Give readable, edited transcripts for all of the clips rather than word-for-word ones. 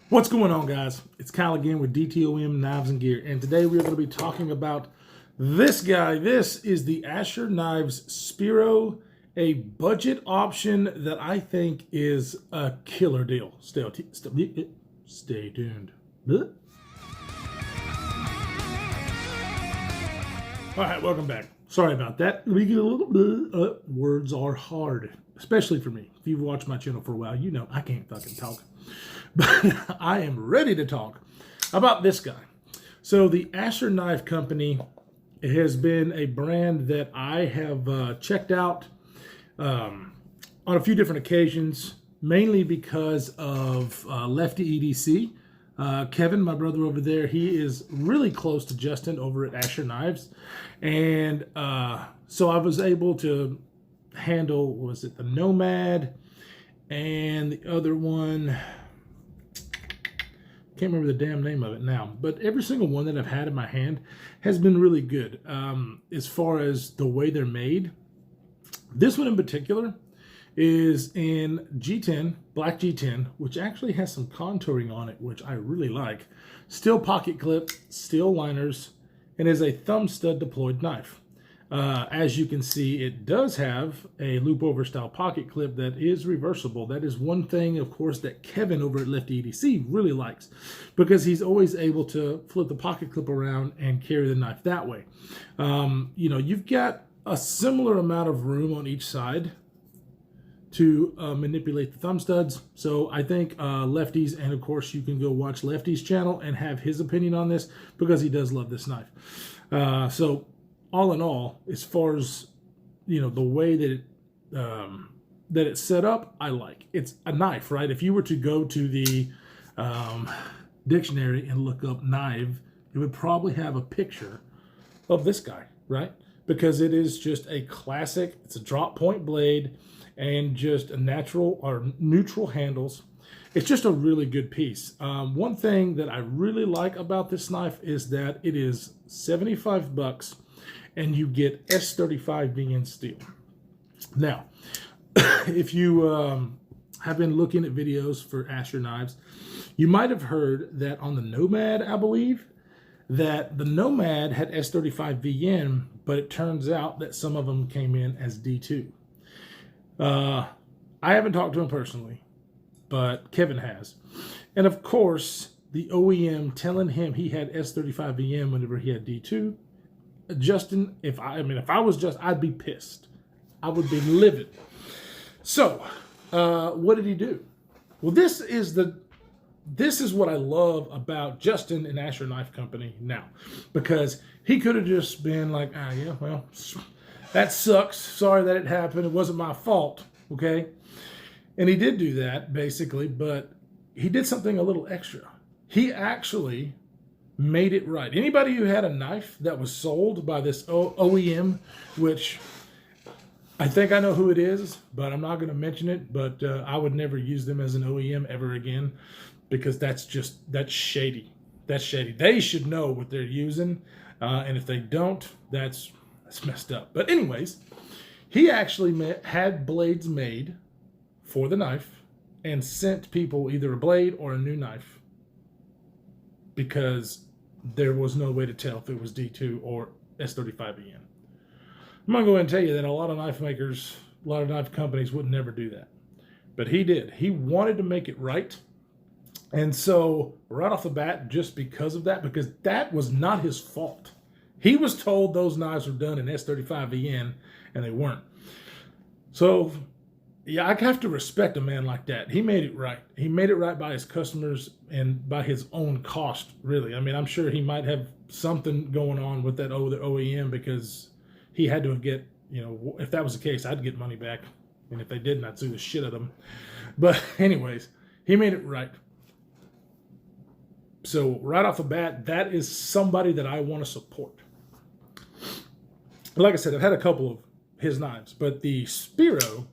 What's going on, guys? It's Kyle again with DTOM Knives and Gear, and today we're going to be talking about this guy. This is the Asher Knives Spiro, a budget option that I think is a killer deal. Stay tuned. All right, welcome back. Sorry about that. We get a little bit. Words are hard, especially for me. If you've watched my channel for a while, you know I can't fucking talk. But I am ready to talk about this guy. So the Asher Knife Company has been a brand that I have checked out on a few different occasions, mainly because of Lefty EDC. Kevin, my brother over there, he is really close to Justin over at Asher Knives. And so I was able to handle, was it the Nomad and the other one? Can't remember the damn name of it now, but every single one that I've had in my hand has been really good as far as the way they're made. This one in particular is in G10, black G10, which actually has some contouring on it, which I really like. Steel pocket clip, steel liners, and is a thumb stud deployed knife. As you can see, it does have a loop over style pocket clip that is reversible. That is one thing, of course, that Kevin over at Lefty EDC really likes, because he's always able to flip the pocket clip around and carry the knife that way. You know, you've got a similar amount of room on each side to manipulate the thumb studs. So I think Lefty's, and of course you can go watch Lefty's channel and have his opinion on this, because he does love this knife. So all in all, as far as, you know, the way that it's set up, I like. It's a knife, right? If you were to go to the dictionary and look up knife, it would probably have a picture of this guy, right? Because it is just a classic. It's a drop point blade and just a natural or neutral handles. It's just a really good piece. One thing that I really like about this knife is that it is $75 and you get S35 VN steel. Now, if you have been looking at videos for Asher Knives, you might have heard that on the Nomad, I believe, that the Nomad had S35 VN, but it turns out that some of them came in as D2. I haven't talked to him personally, but Kevin has. And of course, the OEM telling him he had S35 VN whenever he had D2. Justin, if I was just, I'd be pissed. I would be livid. So, what did he do? Well, this is what I love about Justin and Asher Knife Company now, because he could have just been like, yeah, well, that sucks. Sorry that it happened. It wasn't my fault. Okay. And he did do that basically, but he did something a little extra. He actually made it right. Anybody who had a knife that was sold by this OEM, which I think I know who it is, but I'm not going to mention it, but I would never use them as an OEM ever again, because that's shady. That's shady. They should know what they're using, and if they don't, that's messed up. But anyways, he actually had blades made for the knife and sent people either a blade or a new knife, because there was no way to tell if it was D2 or S35EN. I'm going to go ahead and tell you that a lot of knife makers, a lot of knife companies would never do that. But he did. He wanted to make it right. And so right off the bat, just because of that, because that was not his fault. He was told those knives were done in S35EN, and they weren't. So yeah, I have to respect a man like that. He made it right. He made it right by his customers and by his own cost, really. I mean, I'm sure he might have something going on with that other OEM, because he had to get, you know, if that was the case, I'd get money back. And if they didn't, I'd sue the shit out of them. But anyways, he made it right. So right off the bat, that is somebody that I want to support. Like I said, I've had a couple of his knives, but the Spiro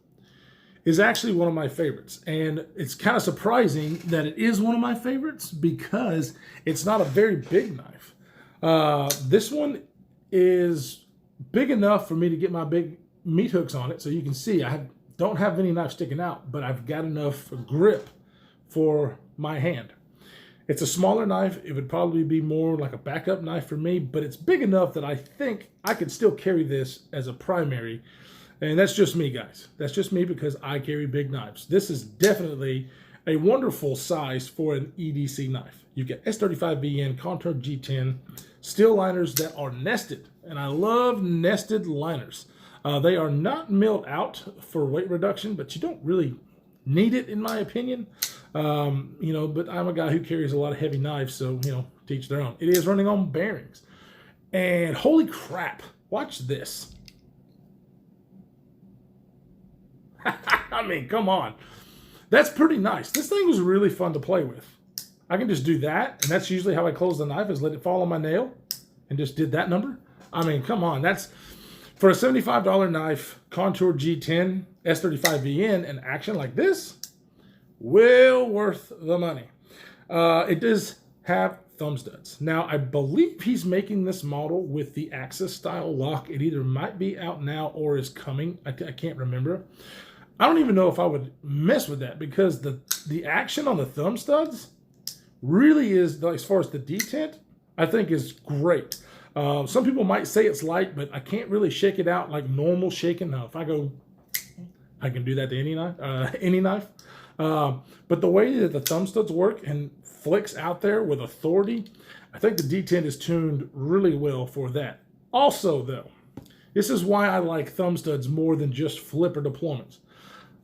is actually one of my favorites. And it's kind of surprising that it is one of my favorites, because it's not a very big knife. This one is big enough for me to get my big meat hooks on it. So you can see I don't have any knife sticking out, but I've got enough grip for my hand. It's a smaller knife. It would probably be more like a backup knife for me, but it's big enough that I think I could still carry this as a primary. And that's just me, guys. That's just me because I carry big knives. This is definitely a wonderful size for an EDC knife. You get S35VN, Contour G10, steel liners that are nested. And I love nested liners. They are not milled out for weight reduction, but you don't really need it in my opinion. But I'm a guy who carries a lot of heavy knives, so, teach their own. It is running on bearings. And holy crap, watch this. I mean, come on. That's pretty nice. This thing was really fun to play with. I can just do that, and that's usually how I close the knife, is let it fall on my nail, and just did that number. I mean, come on. That's, for a $75 knife, Contour G10, S35VN, and action like this, well worth the money. It does have thumb studs. Now, I believe he's making this model with the Axis style lock. It either might be out now or is coming. I can't remember. I don't even know if I would mess with that, because the action on the thumb studs really is, as far as the detent, I think is great. Some people might say it's light, but I can't really shake it out like normal shaking. Now, if I go, I can do that to any knife. But the way that the thumb studs work and flicks out there with authority, I think the detent is tuned really well for that. Also, though, this is why I like thumb studs more than just flipper deployments.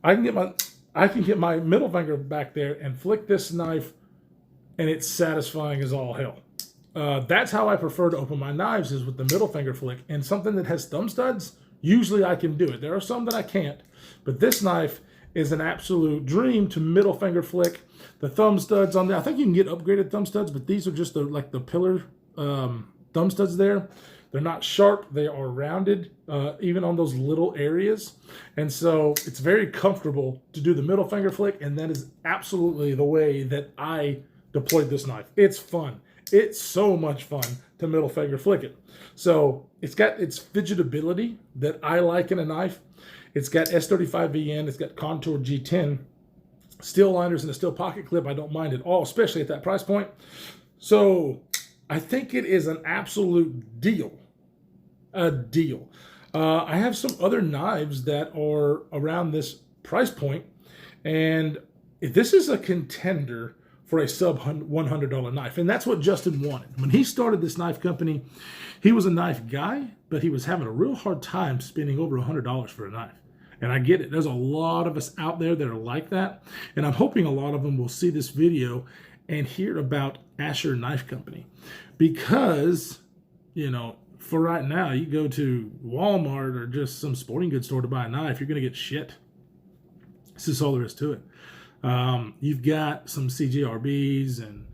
I can get my middle finger back there and flick this knife, and it's satisfying as all hell. That's how I prefer to open my knives, is with the middle finger flick. And something that has thumb studs, usually I can do it. There are some that I can't, but this knife is an absolute dream to middle finger flick. The thumb studs on there, I think you can get upgraded thumb studs, but these are just the pillar thumb studs there. They're not sharp, they are rounded, even on those little areas. And so it's very comfortable to do the middle finger flick, and that is absolutely the way that I deployed this knife. It's fun. It's so much fun to middle finger flick it. So it's got its fidgetability that I like in a knife. It's got S35VN, it's got Contour G10, steel liners and a steel pocket clip. I don't mind at all, especially at that price point. So I think it is an absolute deal. A deal. I have some other knives that are around this price point, and this is a contender for a sub $100 knife. And that's what Justin wanted. When he started this knife company, he was a knife guy, but he was having a real hard time spending over $100 for a knife. And I get it. There's a lot of us out there that are like that. And I'm hoping a lot of them will see this video and hear about Asher Knife Company. Because, for right now, you go to Walmart or just some sporting goods store to buy a knife, you're going to get shit. This is all there is to it. You've got some CGRBs and,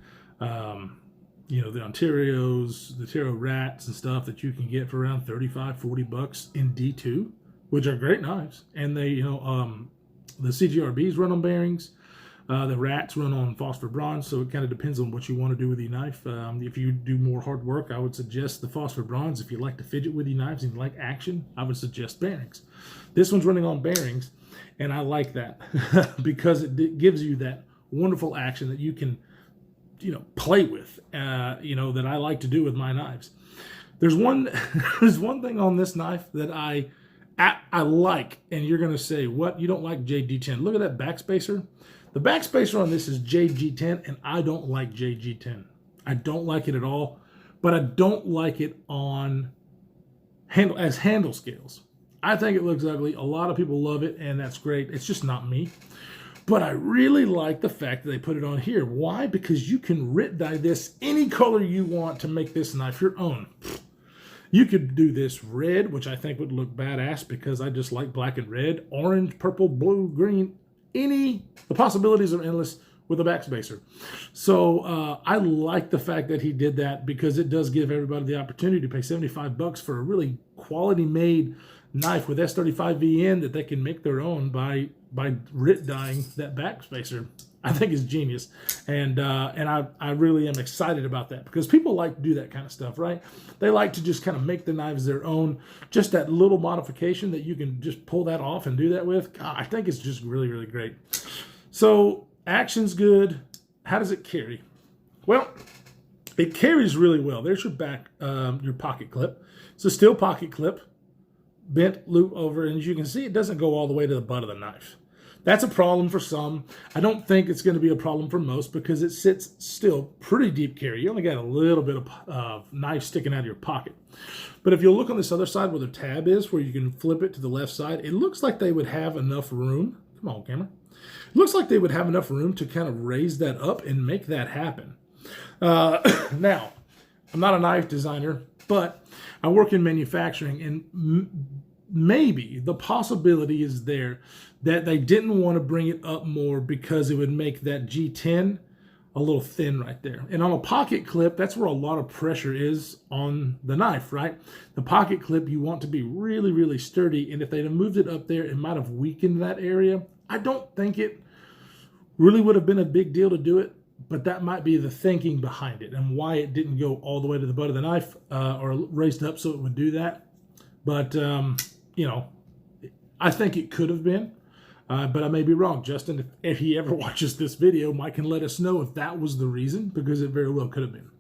the Ontarios, the Taro Rats and stuff that you can get for around $35-40 in D2, which are great knives. And they, the CGRBs run on bearings. The Rats run on phosphor bronze, so it kind of depends on what you want to do with your knife. If you do more hard work, I would suggest the phosphor bronze. If you like to fidget with your knives and you like action, I would suggest bearings. This one's running on bearings, and I like that because it gives you that wonderful action that you can, play with, that I like to do with my knives. There's one thing on this knife that I like, and you're going to say, what? You don't like JG10? Look at that backspacer. The backspacer on this is JG10, and I don't like JG10. I don't like it at all, but I don't like it on handle scales. I think it looks ugly. A lot of people love it, and that's great. It's just not me. But I really like the fact that they put it on here. Why? Because you can writ dye this any color you want to make this knife your own. You could do this red, which I think would look badass because I just like black and red, orange, purple, blue, green. The possibilities are endless with a backspacer. So I like the fact that he did that because it does give everybody the opportunity to pay $75 for a really quality made knife with S35VN that they can make their own by writ dyeing that backspacer. I think is genius, and I really am excited about that because people like to do that kind of stuff, right? They like to just kind of make the knives their own, just that little modification that you can just pull that off and do that with. God, I think it's just really, really great. So action's good. How does it carry? Well, it carries really well. There's your back, your pocket clip. It's a steel pocket clip, bent loop over, and as you can see, it doesn't go all the way to the butt of the knife. That's a problem for some. I don't think it's going to be a problem for most because it sits still pretty deep carry. You only got a little bit of knife sticking out of your pocket. But if you look on this other side where the tab is, where you can flip it to the left side, it looks like they would have enough room. Come on, camera. It looks like they would have enough room to kind of raise that up and make that happen. Now, I'm not a knife designer, but I work in manufacturing, and maybe the possibility is there that they didn't want to bring it up more because it would make that G10 a little thin right there. And on a pocket clip, that's where a lot of pressure is on the knife, right? The pocket clip, you want to be really, really sturdy. And if they'd have moved it up there, it might have weakened that area. I don't think it really would have been a big deal to do it, but that might be the thinking behind it and why it didn't go all the way to the butt of the knife or raised up so it would do that. But, you know, I think it could have been. But I may be wrong. Justin, if he ever watches this video, Mike can let us know if that was the reason, because it very well could have been.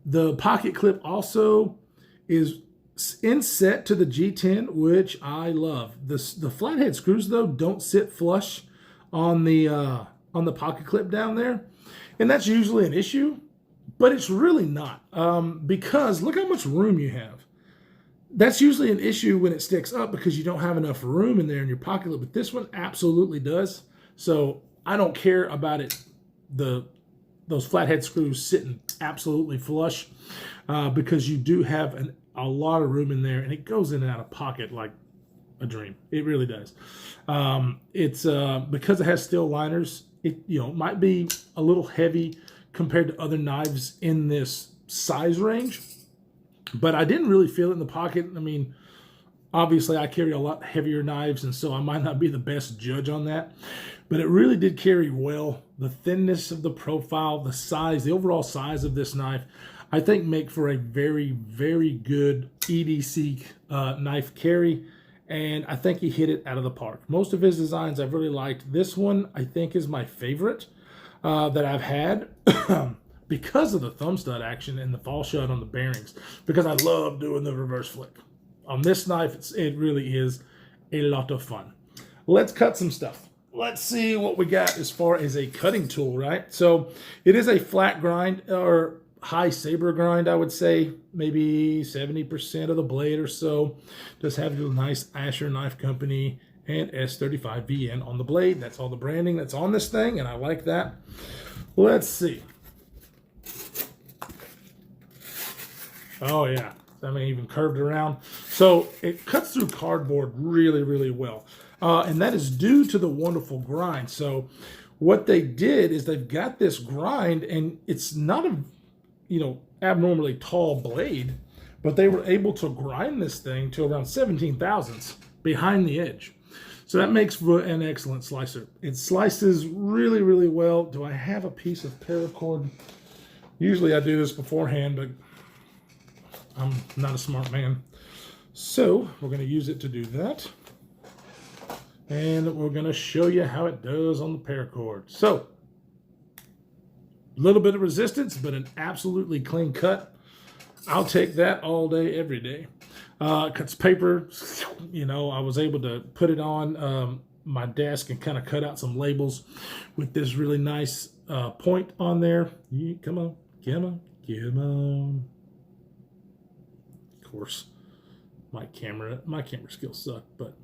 The pocket clip also is inset to the G10, which I love. The flathead screws, though, don't sit flush on the pocket clip down there. And that's usually an issue, but it's really not. Because look how much room you have. That's usually an issue when it sticks up because you don't have enough room in there in your pocket clip, but this one absolutely does. So I don't care about it, those flathead screws sitting absolutely flush because you do have a lot of room in there, and it goes in and out of pocket like a dream. It really does. It's because it has steel liners, it might be a little heavy compared to other knives in this size range. But I didn't really feel it in the pocket. I mean, obviously I carry a lot heavier knives, and so I might not be the best judge on that. But it really did carry well. The thinness of the profile, the size, the overall size of this knife, I think make for a very, very good EDC knife carry. And I think he hit it out of the park. Most of his designs I've really liked. This one I think is my favorite that I've had. Because of the thumb stud action and the fall shut on the bearings, because I love doing the reverse flick. On this knife, it really is a lot of fun. Let's cut some stuff. Let's see what we got as far as a cutting tool, right? So it is a flat grind or high saber grind, I would say. Maybe 70% of the blade or so. Just have your nice Asher Knife Company and S35VN on the blade. That's all the branding that's on this thing, and I like that. Let's see. Oh, yeah. I mean, even curved around. So it cuts through cardboard really, really well. And that is due to the wonderful grind. So what they did is they've got this grind, and it's not a, abnormally tall blade, but they were able to grind this thing to around 17 thousandths behind the edge. So that makes for an excellent slicer. It slices really, really well. Do I have a piece of paracord? Usually I do this beforehand, but I'm not a smart man. So we're going to use it to do that. And we're going to show you how it does on the paracord. So a little bit of resistance, but an absolutely clean cut. I'll take that all day, every day. Cuts paper. I was able to put it on my desk and kind of cut out some labels with this really nice point on there. Come on, come on, come on. Of course, my camera skills suck, but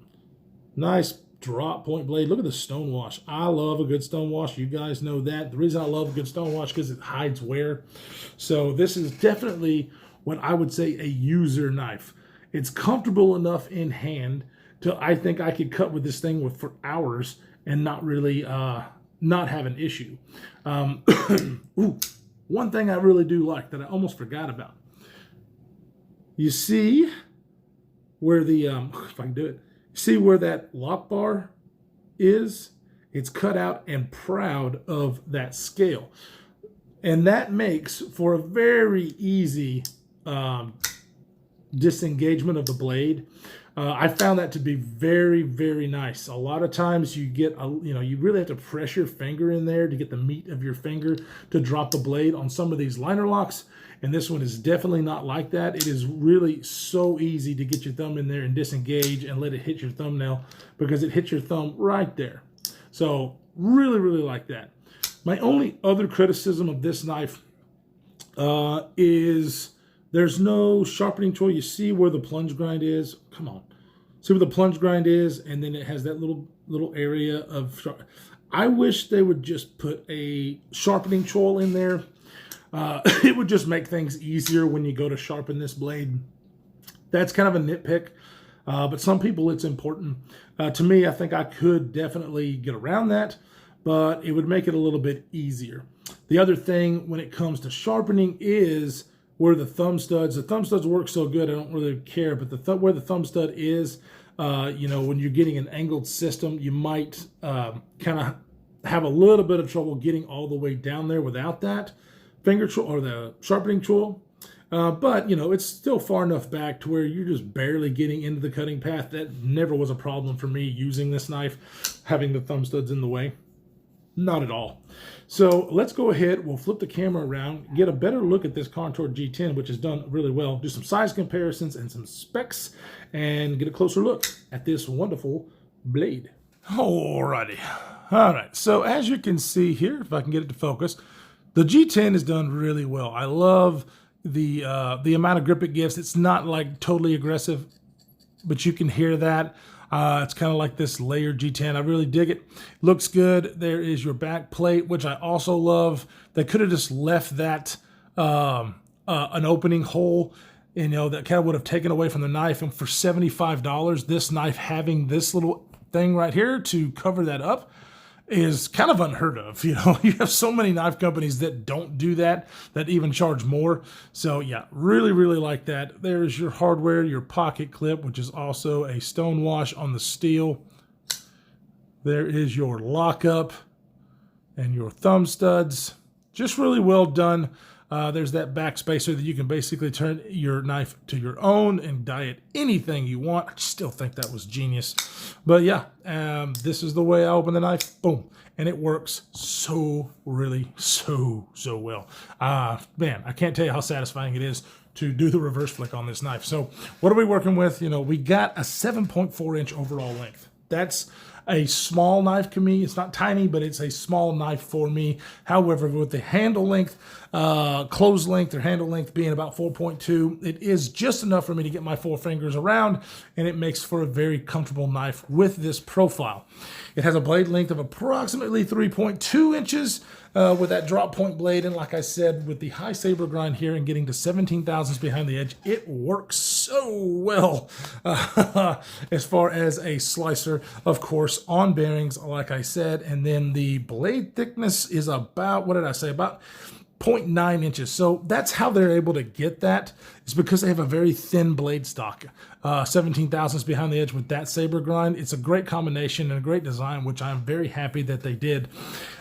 nice drop point blade. Look at the stone wash. I love a good stone wash. You guys know that. The reason I love a good stone wash because it hides wear. So this is definitely what I would say a user knife. It's comfortable enough in hand to, I think I could cut with this thing for hours and not really not have an issue. Ooh, one thing I really do like that I almost forgot about. You see where the, if I can do it, see where that lock bar is? It's cut out and proud of that scale. And that makes for a very easy disengagement of the blade. I found that to be very, very nice. A lot of times you get, you really have to press your finger in there to get the meat of your finger to drop the blade on some of these liner locks. And this one is definitely not like that. It is really so easy to get your thumb in there and disengage and let it hit your thumbnail because it hits your thumb right there. So really, really like that. My only other criticism of this knife is there's no sharpening tool. You see where the plunge grind is? Come on. See where the plunge grind is? And then it has that little area of I wish they would just put a sharpening tool in there. It would just make things easier when you go to sharpen this blade. That's kind of a nitpick, but some people it's important. To me, I think I could definitely get around that, but it would make it a little bit easier. The other thing when it comes to sharpening is where the thumb studs work so good, I don't really care, but where the thumb stud is, when you're getting an angled system, you might kind of have a little bit of trouble getting all the way down there without that finger tool or the sharpening tool. But, it's still far enough back to where you're just barely getting into the cutting path. That never was a problem for me using this knife, having the thumb studs in the way. Not at all. So let's go ahead. We'll flip the camera around, get a better look at this Contour G10, which is done really well. Do some size comparisons and some specs, and get a closer look at this wonderful blade. Alrighty. All right. So as you can see here, if I can get it to focus, the G10 is done really well. I love the amount of grip it gives. It's not like totally aggressive, but you can hear that. It's kind of like this layered G10. I really dig it. Looks good. There is your back plate, which I also love. They could have just left that an opening hole, that kind of would have taken away from the knife. And for $75, this knife having this little thing right here to cover that up is kind of unheard of. You have so many knife companies that don't do that even charge more. So yeah, really, really like that. There's your hardware, your pocket clip, which is also a stone wash on the steel. There is your lockup and your thumb studs. Just really well done. There's that back spacer that you can basically turn your knife to your own and dye it anything you want. I still think that was genius. But yeah, this is the way I open the knife. Boom. And it works so well. Man, I can't tell you how satisfying it is to do the reverse flick on this knife. So what are we working with? We got a 7.4 inch overall length. That's a small knife to me. It's not tiny, but it's a small knife for me. However, with the handle length, close length or handle length being about 4.2, it is just enough for me to get my 4 fingers around, and it makes for a very comfortable knife with this profile. It has a blade length of approximately 3.2 inches with that drop point blade. And like I said, with the high saber grind here and getting to 17 thousandths behind the edge, it works so well as far as a slicer, of course, on bearings, like I said. And then the blade thickness is about, what did I say, about 0.9 inches. So that's how they're able to get that. It's because they have a very thin blade stock. 17 thousandths behind the edge with that saber grind. It's a great combination and a great design, which I'm very happy that they did.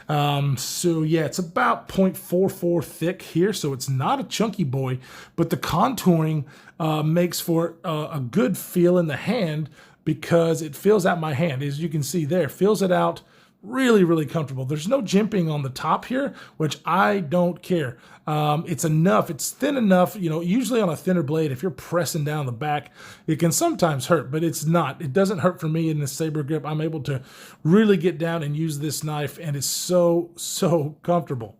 So yeah, it's about 0.44 thick here. So it's not a chunky boy, but the contouring makes for a good feel in the hand because it fills out my hand. As you can see there, fills it out. Really, really comfortable. There's no jimping on the top here, which I don't care. It's enough. It's thin enough. Usually on a thinner blade, if you're pressing down the back, it can sometimes hurt, but it's not. It doesn't hurt for me in this saber grip. I'm able to really get down and use this knife, and it's so comfortable.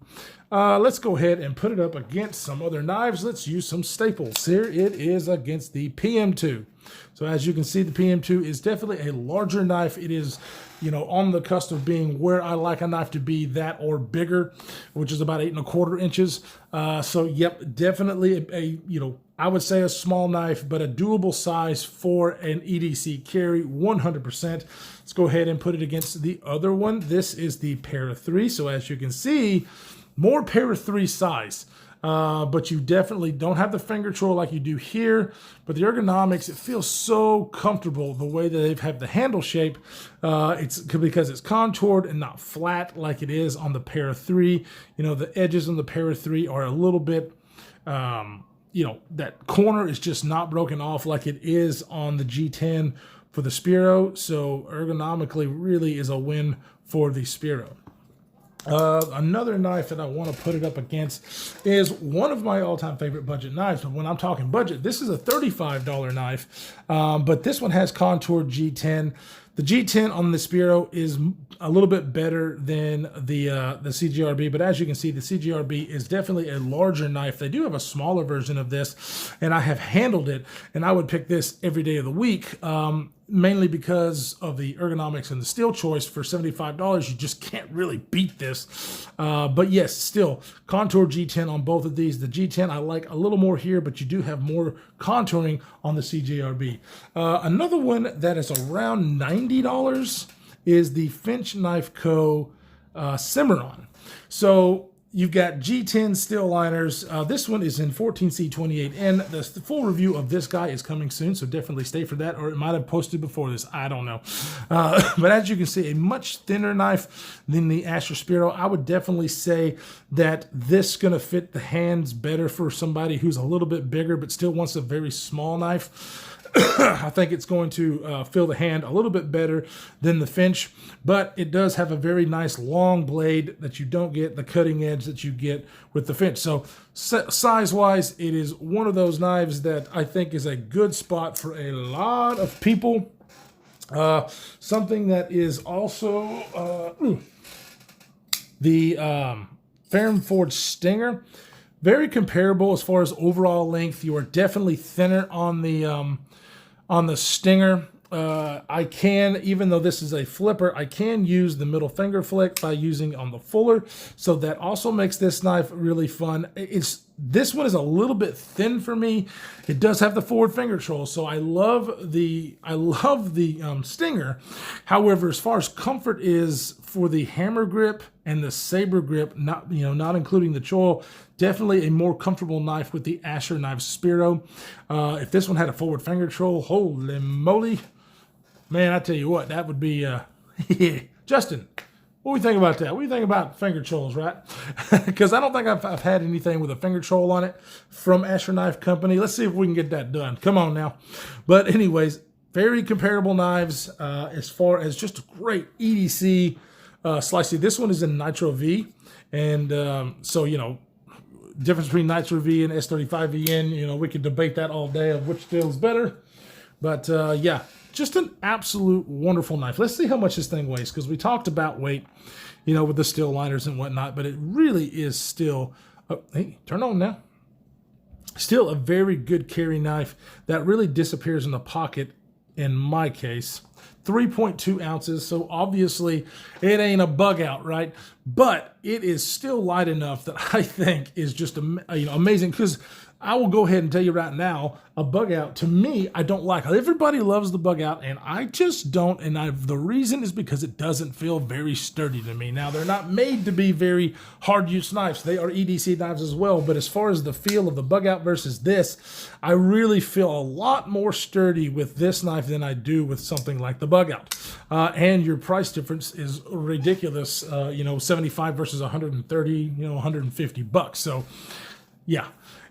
Let's go ahead and put it up against some other knives. Let's use some staples. Here it is against the PM2. So as you can see, the PM2 is definitely a larger knife. It is, on the cusp of being where I like a knife to be, that or bigger, which is about 8¼ inches. So yep, definitely I would say a small knife, but a doable size for an EDC carry, 100%. Let's go ahead and put it against the other one. This is the Para 3. So as you can see, more Para 3 size. But you definitely don't have the finger control like you do here. But the ergonomics, it feels so comfortable the way that they have the handle shape. It's because it's contoured and not flat like it is on the Para 3. The edges on the Para 3 are a little bit that corner is just not broken off like it is on the G10 for the Spiro. So ergonomically really is a win for the Spiro. Another knife that I want to put it up against is one of my all-time favorite budget knives. But when I'm talking budget, this is a $35 knife, but this one has contoured G10. The G10 on the Spiro is a little bit better than the CGRB, but as you can see, the CGRB is definitely a larger knife. They do have a smaller version of this, and I have handled it, and I would pick this every day of the week, mainly because of the ergonomics and the steel choice. For $75, you just can't really beat this. But yes, still, contour G10 on both of these. The G10 I like a little more here, but you do have more contouring on the CGRB. Another one that is around $90 is the Finch Knife Co. Cimarron. So you've got G10 steel liners. This one is in 14C28N. The full review of this guy is coming soon, so definitely stay for that, or it might have posted before this. I don't know. But as you can see, a much thinner knife than the Asher Spiro. I would definitely say that this is going to fit the hands better for somebody who's a little bit bigger but still wants a very small knife. I think it's going to fill the hand a little bit better than the Finch, but it does have a very nice long blade that you don't get the cutting edge that you get with the Finch. So size-wise, it is one of those knives that I think is a good spot for a lot of people. Something that is also the Ferrum Forge Stinger. Very comparable as far as overall length. You are definitely thinner on the Stinger. I can, even though this is a flipper, I can use the middle finger flick by using on the fuller. So that also makes this knife really fun. This one is a little bit thin for me. It does have the forward finger control, so I love the Stinger. However, as far as comfort is for the hammer grip and the saber grip, not including the choil, definitely a more comfortable knife with the Asher knife Spiro. If this one had a forward finger control, holy moly, man! I tell you what, that would be Justin. What do you think about that? What do you think about finger trolls, right? Because I don't think I've had anything with a finger troll on it from Asher Knife Company. Let's see if we can get that done. Come on now. But anyways, very comparable knives as far as just a great EDC slicing. This one is in Nitro V. And so, difference between Nitro V and S35VN, we could debate that all day of which feels better. But yeah. Just an absolute wonderful knife. Let's see how much this thing weighs, because we talked about weight, with the steel liners and whatnot, but it really is still, hey, turn on now. Still a very good carry knife that really disappears in the pocket in my case. 3.2 ounces, so obviously it ain't a bug out, right? But it is still light enough that I think is just amazing, because I will go ahead and tell you right now, a bug out, to me, I don't like. Everybody loves the bug out, and I just don't, and the reason is because it doesn't feel very sturdy to me. Now, they're not made to be very hard-use knives. They are EDC knives as well, but as far as the feel of the bug out versus this, I really feel a lot more sturdy with this knife than I do with something like the bug out. And your price difference is ridiculous, 75 versus 130, 150 bucks. So, yeah.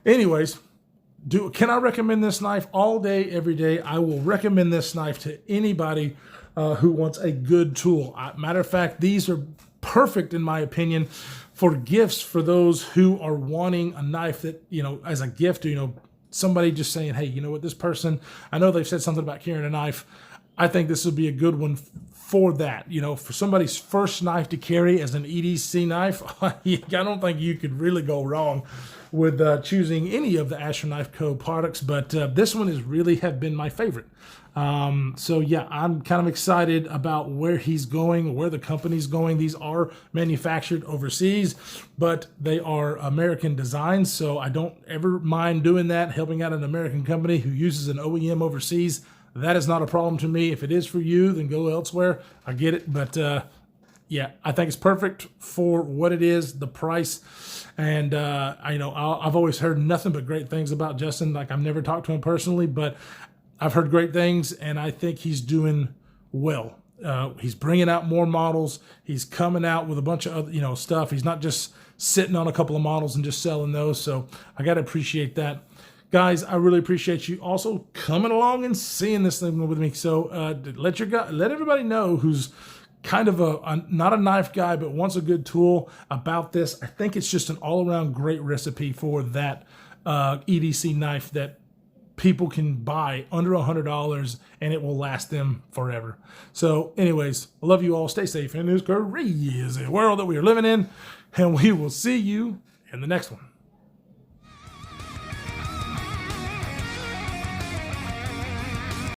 Anyways, can I recommend this knife all day, every day? I will recommend this knife to anybody who wants a good tool. Matter of fact, these are perfect, in my opinion, for gifts for those who are wanting a knife that, as a gift, somebody just saying, hey, this person, I know they've said something about carrying a knife. I think this would be a good one for that. For somebody's first knife to carry as an EDC knife, I don't think you could really go wrong with choosing any of the Asher Knife Co. products, but this one has really have been my favorite. So yeah, I'm kind of excited about where he's going, where the company's going. These are manufactured overseas, but they are American designs, so I don't ever mind doing that, helping out an American company who uses an OEM overseas. That is not a problem to me. If it is for you, then go elsewhere. I get it, but yeah, I think it's perfect for what it is, the price. And I've always heard nothing but great things about Justin. Like, I've never talked to him personally, but I've heard great things, and I think he's doing well. He's bringing out more models. He's coming out with a bunch of other, stuff. He's not just sitting on a couple of models and just selling those. So I got to appreciate that. Guys, I really appreciate you also coming along and seeing this thing with me. So let everybody know who's kind of not a knife guy, but wants a good tool about this. I think it's just an all-around great recipe for that EDC knife that people can buy under $100 and it will last them forever. So anyways, I love you all. Stay safe in this crazy world that we are living in, and we will see you in the next one.